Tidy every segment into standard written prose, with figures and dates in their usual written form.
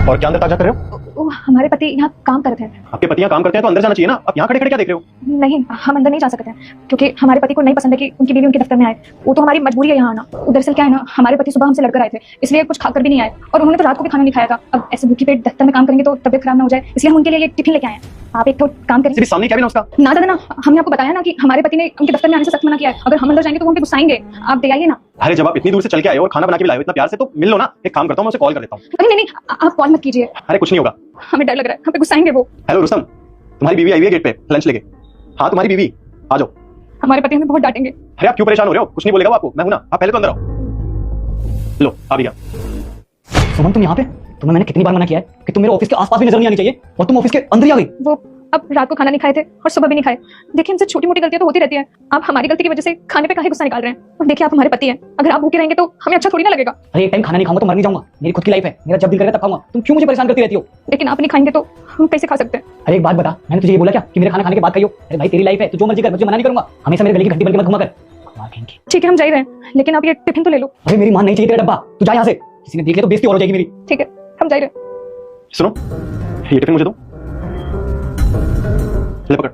और क्या अंदर ताजा कर रहे हो? वो हमारे पति यहाँ काम करते हैं। आपके पति यहाँ काम करते हैं तो अंदर जाना चाहिए ना, आप यहाँ खड़े खड़े क्या देख रहे हो? नहीं, हम अंदर नहीं जा सकते हैं क्योंकि हमारे पति को नहीं पसंद है कि उनकी बीवी उनके दफ्तर में आए। वो तो हमारी मजबूरी है यहाँ आना। दरअसल क्या है ना, हमारे पति सुबह हमसे लड़कर आए थे, इसलिए कुछ खाकर भी नहीं आए और उन्होंने तो रात को भी खाना नहीं खाया था। अब ऐसे भूखी पेट दफ्तर में काम करेंगे तो तबियत खराब ना हो जाए, इसलिए हम उनके लिए ये टिफिन लेके आए हैं। आप एक तो काम करें। सामने क्या भी ना उसका ना दादा ना, हमने आपको बताया ना कि हमारे पति ने उनके दफ्तर में आने से सख्त मना किया है। अगर हम अंदर जाएंगे तो वो हम पे गुस्साएंगे। आप दे आइए ना। अरे जब आप इतनी दूर से चल के आए हो और खाना बना के लाए हो इतना प्यार से, तो मिल लो ना। एक काम करता हूँ, मैं उसे कॉल कर देता हूँ। अरे नहीं नहीं, आप कॉल मत कीजिए। अरे कुछ नहीं होगा, हमें डर लग रहा है, हम पे गुस्साएंगे वो। हेलो रुस्तम, तुम्हारी बीवी आई हुई है गेट पे लंच लेके। हाँ तुम्हारी बीवी, आ जाओ। हमारे पति हमें बहुत डांटेंगे। अरे आप क्यों परेशान हो रहे हो? कुछ नहीं बोलेगा वो आपको, मैं हूं ना। आप पहले तो अंदर आओ। लो आ भी गया। सुमन तुम यहाँ पे? तुम्हें मैंने कितनी बार मना किया है कि तुम मेरे ऑफिस के आसपास भी नजर नहीं आनी चाहिए, और तुम ऑफिस के अंदर ही आ गई। वो अब रात को खाना नहीं खाए थे और सुबह भी नहीं खाए। देखिए हमसे छोटी मोटी गलतियां तो होती रहती है। आप हमारी गलती की वजह से खाने पे काहे गुस्सा निकाल रहे हैं? और देखिए आप हमारे पति हैं, अगर आप भूखे रहेंगे तो हमें अच्छा थोड़ी ना लगेगा। अरे एक टाइम खाना नहीं खाऊंगा तो मर नहीं जाऊंगा। मेरी खुद की लाइफ है, मेरा जब दिल करेगा तब खाऊंगा। तुम क्यों मुझे परेशान करती रहती हो? लेकिन आप नहीं खाएंगे तो हम कैसे खा सकते हैं? अरे एक बात बता, मैंने तुझे ये बोला क्या कि मेरे खाना खाने के बाद खाइयो? अरे भाई तेरी लाइफ है, तू जो मर्जी कर, मुझे मना नहीं करूंगा। हमेशा मेरे गले की घंटी बन के मत घुमा कर। ठीक है हम जा ही रहे हैं, लेकिन आप ये टिफिन तो ले लो। अरे मेरी मां नहीं चाहिए तेरा डब्बा, तू जा यहाँ से। किसी ने देख लिया तो बेइज्जती और हो जाएगी मेरी। ठीक है हम जा ही रहे हैं। सुनो, ये टिफिन मुझे दो। ले पकड़,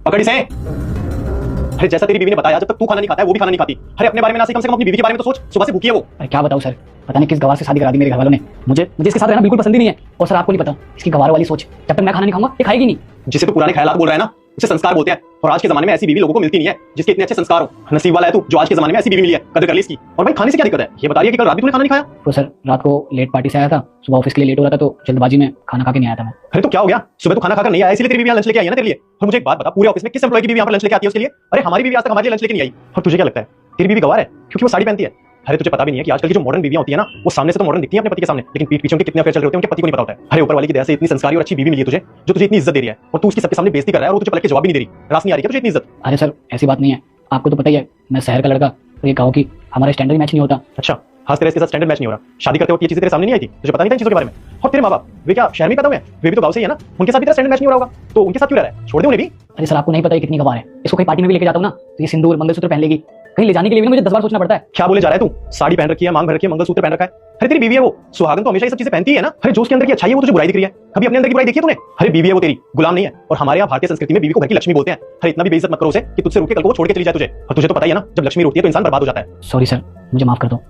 पकड़ इसे। अरे जैसा तेरी बीवी ने बताया, जब तक तू खाना नहीं खाता है वो भी खाना नहीं खाती। अरे अपने बारे में ना सही, कम से कम अपनी बीवी के बारे में तो सोच। सुबह से भूखी है वो। अरे क्या बताऊं सर, पता नहीं किस गवार से शादी करा दी मेरे घर वालों ने। मुझे इसके साथ रहना बिल्कुल पसंद ही नहीं है। और सर आपको नहीं पता, इसकी गवार वाली सोच, जब तक मैं खाना नहीं खाऊंगा ये खाएगी नहीं। जिसे तू पुराने ख्यालात बोल रहा है ना, उसे संस्कार बोलते हैं। और आज के जमाने में ऐसी बीवी लोगों को मिलती नहीं है जिसके इतने अच्छे संस्कार हो। नसीब वाला है तू जो आज के जमाने में ऐसी बीवी मिली है। कदर कर ली इसकी। और भाई खाने से क्या दिक्कत है? ये बता रही है कि कल रात भी तूने खाना नहीं खाया? तो सर रात को लेट पार्टी से आया था, सुबह ऑफिस के लिए लेट हो रहा था तो जल्दबाजी में खाना खा के नहीं आया था मैं। अरे तो क्या हो गया? सुबह तो खाना खाकर नहीं आया, इसलिए तेरी बीवी यहाँ लंच लेके आई है ना तेरे लिए। और मुझे एक बात बता, पूरे ऑफिस में किस एम्प्लॉय की बीवी यहाँ पर लंच लेके आती है उसके लिए? अरे हमारी बीवी आज तक हमारे लिए लंच लेके नहीं आई। और तुझे क्या लगता है तेरी बीवी गवार है क्योंकि वो साड़ी पहनती है? अरे तुझे पता भी नहीं है कि आजकल की जो मॉडर्न बीवियां होती है ना, वो सामने से तो मॉडर्न दिखती है अपने पति के सामने, लेकिन पीठ पीछे उनके कितने अफेयर चल रहे होते हैं उनके पति को नहीं पता होता है। अरे ऊपर वाले की दया से इतनी संस्कारी और अच्छी बीवी मिली है तुझे, जो तुझे इतनी इज्जत दे रही है, और तू उसकी सबके सामने बेइज्जती कर रहा है और वो तुझे पलट के जवाब भी नहीं दे रही। रास नहीं आ रही है तुझे इतनी इज्जत? अरे सर ऐसी बात नहीं है, आपको तो पता ही है मैं शहर का लड़का, तो ये कहो कि हमारा स्टैंडर्ड मैच नहीं होता। अच्छा हाँ, तेरे इसके साथ स्टैंडर्ड मैच नहीं हो रहा। शादी करते वक्त ये चीजें तेरे सामने नहीं आई थी? तुझे पता नहीं था इन चीजों के बारे में? और तेरे माँ बाप वे क्या शहर में पैदा हुए हैं? वे भी तो गाँव से ही है ना, उनके साथ भी तेरा स्टैंडर्ड मैच नहीं हो रहा होगा, तो उनके साथ क्यों रह रहा है? छोड़ दे उन्हें भी। अरे सर आपको नहीं पता है कितनी गवार है। इसको कहीं पार्टी में भी लेके जाता हूँ ना तो ये सिंदूर मंगलसूत्र पहन लेगी, कहीं ले जाने के लिए भी मुझे 10 बार सोचना पड़ता है। क्या बोले जा रहा है तू? साड़ी पहन रखी है, मांग भर रखी है, मंगलसूत्र पहन रखा है। अरे तेरी बीवी है वो, सुहागन तो हमेशा ये सब चीजें पहनती है ना। अरे जो उसके अंदर की अच्छाई है वो तुझे बुराई दिख रही है। कभी अपने अंदर की बुराई देखी है तूने? अरे बीवी है वो तेरी, गुलाम नहीं है। और हमारे यहाँ भारतीय संस्कृति में बीवी को घर की लक्ष्मी बोलते हैं। अरे इतना भी बेइज्जत मत करो उसे कि तुझसे रुक के कल को वो छोड़ के चली जाए तुझे। और तुझे तो पता ही है ना, जब लक्ष्मी रोती है तो इंसान बर्बाद हो जाता है। सॉरी सर, मुझे माफ कर दो।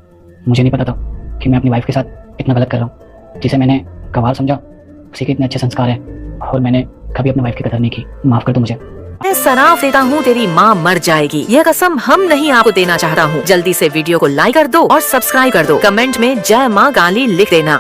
मुझे नहीं पता था कि मैं अपनी वाइफ के साथ इतना गलत कर रहा हूँ। जिसे मैंने गवार समझा उसी के इतने अच्छे संस्कार हैं, और मैंने कभी अपनी वाइफ की कदर नहीं की। माफ कर दो मुझे। मैं सराफ देता हूँ तेरी माँ मर जाएगी, यह कसम हम नहीं आपको देना चाहता हूँ। जल्दी से वीडियो को लाइक कर दो और सब्सक्राइब कर दो। कमेंट में जय माँ काली लिख देना।